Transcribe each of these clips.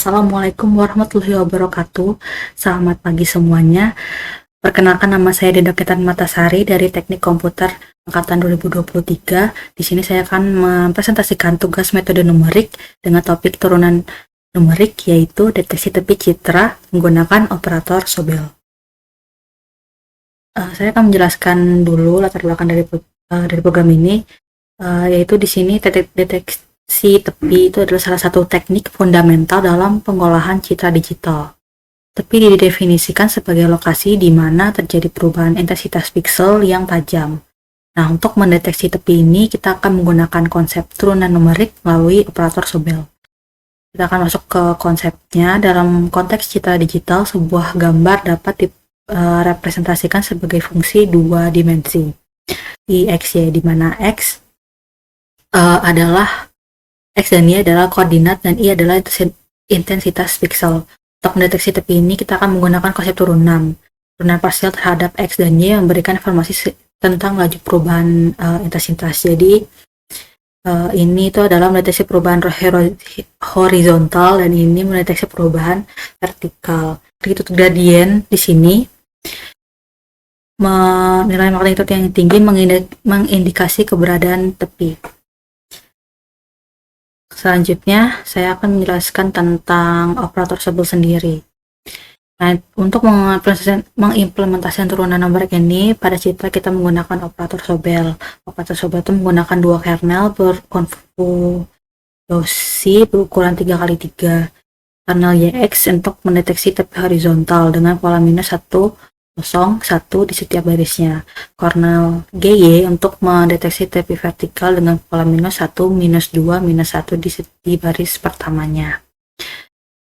Assalamualaikum warahmatullahi wabarakatuh. Selamat pagi semuanya. Perkenalkan, nama saya Dinda Ketan Matasari dari Teknik Komputer angkatan 2023. Di sini saya akan mempresentasikan tugas metode numerik dengan topik turunan numerik, yaitu deteksi tepi citra menggunakan operator Sobel. Saya akan menjelaskan dulu latar belakang dari program ini, yaitu di sini deteksi tepi itu adalah salah satu teknik fundamental dalam pengolahan citra digital. Tepi didefinisikan sebagai lokasi di mana terjadi perubahan intensitas piksel yang tajam. Nah, untuk mendeteksi tepi ini, kita akan menggunakan konsep turunan numerik melalui operator Sobel. Kita akan masuk ke konsepnya. Dalam konteks citra digital, sebuah gambar dapat direpresentasikan sebagai fungsi dua dimensi, X, Y, di mana X adalah X dan Y adalah koordinat dan Y adalah intensitas piksel. Untuk mendeteksi tepi ini, kita akan menggunakan konsep turunan parsial terhadap X dan Y yang memberikan informasi tentang laju perubahan intensitas. Jadi ini itu adalah mendeteksi perubahan horizontal dan ini mendeteksi perubahan vertikal. Itu gradien di sini, nilai magnitudo yang tinggi mengindikasi keberadaan tepi. Selanjutnya, saya akan menjelaskan tentang operator Sobel sendiri. Nah, untuk mengimplementasikan turunan numerik ini, pada citra kita menggunakan operator Sobel. Operator Sobel itu menggunakan dua kernel berkonvolusi berukuran 3x3. Kernel YX untuk mendeteksi tepi horizontal dengan pola -1,0,1 di setiap barisnya. Kernel GY untuk mendeteksi tepi vertikal dengan pola -1,-2,-1 di baris pertamanya.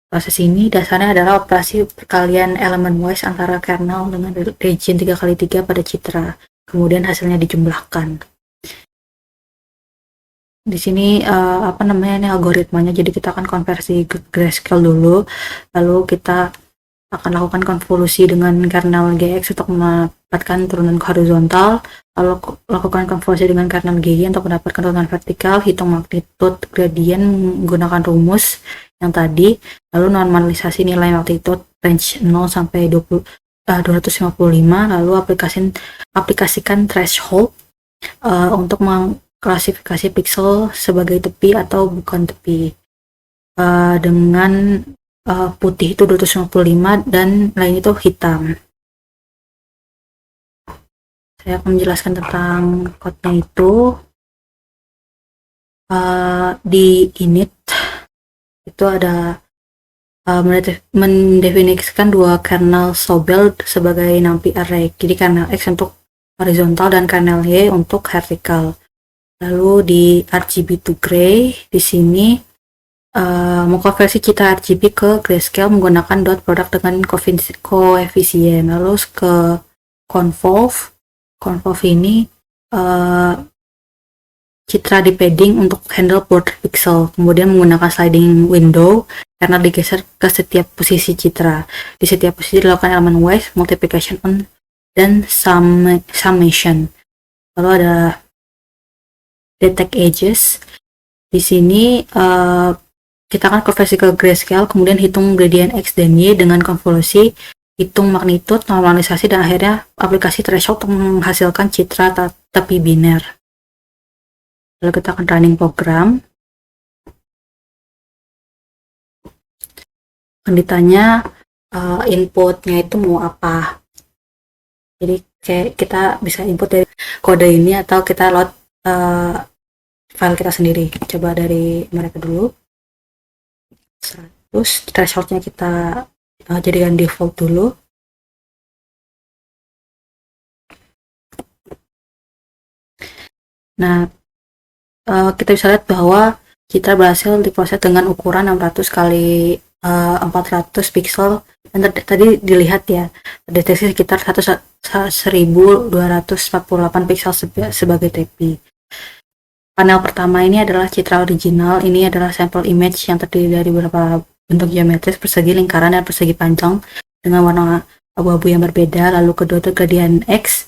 Proses ini dasarnya adalah operasi perkalian elemen wise antara kernel dengan region 3x3 pada citra. Kemudian hasilnya dijumlahkan. Di sini ini algoritmanya. Jadi kita akan konversi ke grayscale dulu, lalu kita akan lakukan konvolusi dengan kernel GX untuk mendapatkan turunan horizontal, lalu lakukan konvolusi dengan kernel GY untuk mendapatkan turunan vertikal, hitung magnitude gradien menggunakan rumus yang tadi, lalu normalisasi nilai magnitude range 0 sampai 255, lalu aplikasikan threshold untuk mengklasifikasi piksel sebagai tepi atau bukan tepi, dengan putih itu 255 dan lain itu hitam. Saya akan menjelaskan tentang code-nya itu. Di init itu ada mendefinisikan dua kernel Sobel sebagai numpy array. Jadi kernel X untuk horizontal dan kernel Y untuk vertikal. Lalu di RGB to gray, di sini mengkonversi citra RGB ke grayscale menggunakan dot product dengan koefisien. Lalu ke convolve ini citra di padding untuk handle border pixel, kemudian menggunakan sliding window karena digeser ke setiap posisi citra. Di setiap posisi dilakukan elemen wise, multiplication on, dan summation. Lalu ada detect edges. Di sini kita akan konversi ke grayscale, kemudian hitung gradient X dan Y dengan konvolusi, hitung magnitude, normalisasi, dan akhirnya aplikasi threshold untuk menghasilkan citra tepi biner. Lalu kita akan running program. Akan ditanya inputnya itu mau apa. Jadi kita bisa input dari kode ini atau kita load file kita sendiri. Coba dari mereka dulu. Terus thresholdnya kita jadikan default dulu. Nah, kita bisa lihat bahwa citra berhasil diproses dengan ukuran 600 kali 400 pixel, dan tadi dilihat ya, terdeteksi sekitar 1248 pixel sebagai tepi. Panel pertama ini adalah citra original. Ini adalah sampel image yang terdiri dari beberapa bentuk geometris, persegi, lingkaran, dan persegi panjang dengan warna abu-abu yang berbeda. Lalu kedua itu gradient X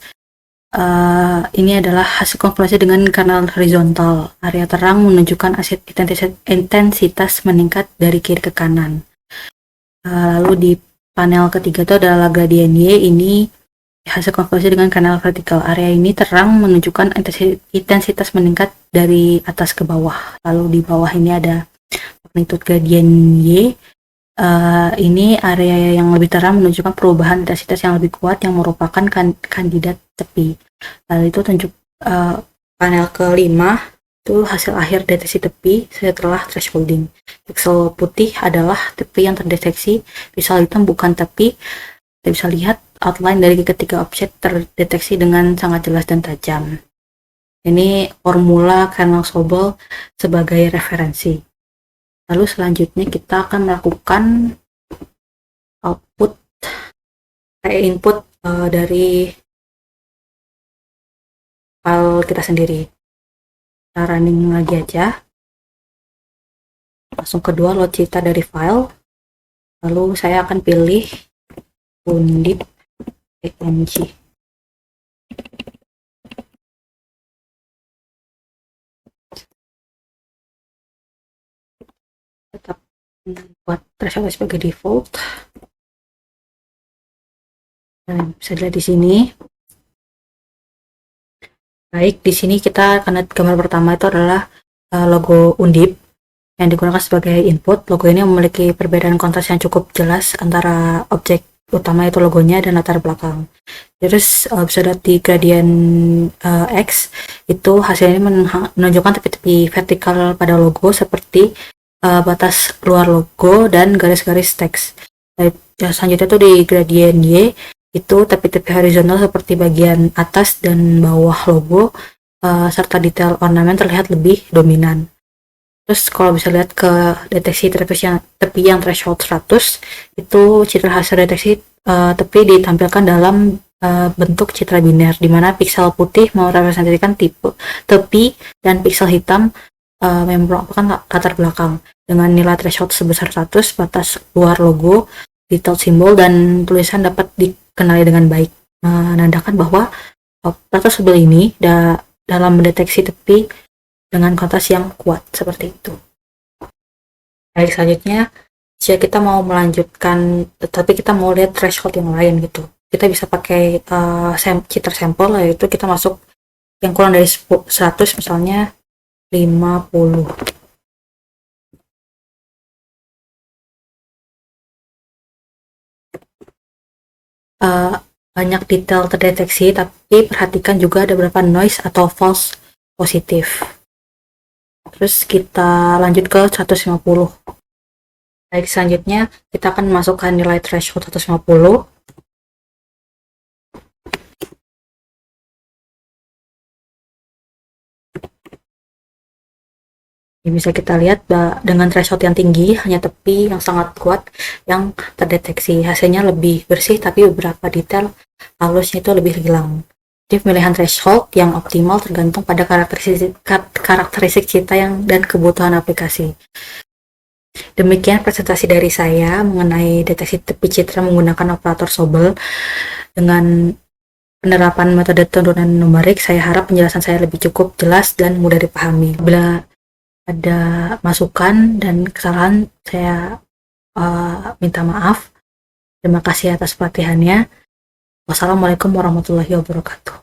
Ini adalah hasil konfirmasi dengan kanal horizontal. Area terang menunjukkan intensitas meningkat dari kiri ke kanan. Lalu di panel ketiga itu adalah gradien Y. Ini hasil konversi dengan kanal vertikal. Area ini terang menunjukkan intensitas meningkat dari atas ke bawah. Lalu di bawah ini ada magnitude gradien Y. Ini area yang lebih terang menunjukkan perubahan intensitas yang lebih kuat yang merupakan kandidat tepi. Lalu itu tunjuk panel kelima itu hasil akhir deteksi tepi setelah thresholding. Piksel putih adalah tepi yang terdeteksi, piksel hitam bukan tepi. Kita bisa lihat outline dari ketiga objek terdeteksi dengan sangat jelas dan tajam. Ini formula Kernel-Sobel sebagai referensi. Lalu selanjutnya kita akan melakukan input dari file kita sendiri. Kita running lagi aja. Langsung kedua load cerita dari file. Lalu saya akan pilih undip png. Tetap buat threshold sebagai default. Nah, bisa dilihat di sini. Baik, di sini kita akan lihat gambar pertama itu adalah logo Undip yang digunakan sebagai input. Logo ini memiliki perbedaan kontras yang cukup jelas antara objek utama itu logonya dan latar belakang. Terus bisa lihat di gradien X itu hasilnya menunjukkan tepi-tepi vertikal pada logo seperti batas luar logo dan garis-garis teks. Selanjutnya itu di gradien Y itu tepi-tepi horizontal seperti bagian atas dan bawah logo serta detail ornamen terlihat lebih dominan. Terus kalau bisa lihat ke deteksi tepi yang threshold 100 itu citra hasil deteksi tepi ditampilkan dalam bentuk citra biner di mana piksel putih merepresentasikan tipe tepi dan piksel hitam yang merupakan latar belakang dengan nilai threshold sebesar 100, batas luar logo, detail simbol dan tulisan dapat dikenali dengan baik, menandakan bahwa operator Sobel ini dalam mendeteksi tepi dengan kontras yang kuat seperti itu. Baik, selanjutnya jika kita mau melanjutkan tapi kita mau lihat threshold yang lain gitu, kita bisa pakai citra sampel, yaitu kita masuk yang kurang dari 100, misalnya 50. Banyak detail terdeteksi, tapi perhatikan juga ada beberapa noise atau false positif. Terus kita lanjut ke 150. Baik, selanjutnya kita akan masukkan nilai threshold 150. Ini bisa kita lihat dengan threshold yang tinggi, hanya tepi yang sangat kuat yang terdeteksi. Hasilnya lebih bersih, tapi beberapa detail halusnya itu lebih hilang. Jadi pemilihan threshold yang optimal tergantung pada karakteristik citra dan kebutuhan aplikasi. Demikian presentasi dari saya mengenai deteksi tepi citra menggunakan operator Sobel. Dengan penerapan metode turunan numerik, saya harap penjelasan saya lebih cukup jelas dan mudah dipahami. Bila ada masukan dan kesalahan, saya minta maaf. Terima kasih atas perhatiannya. Wassalamualaikum warahmatullahi wabarakatuh.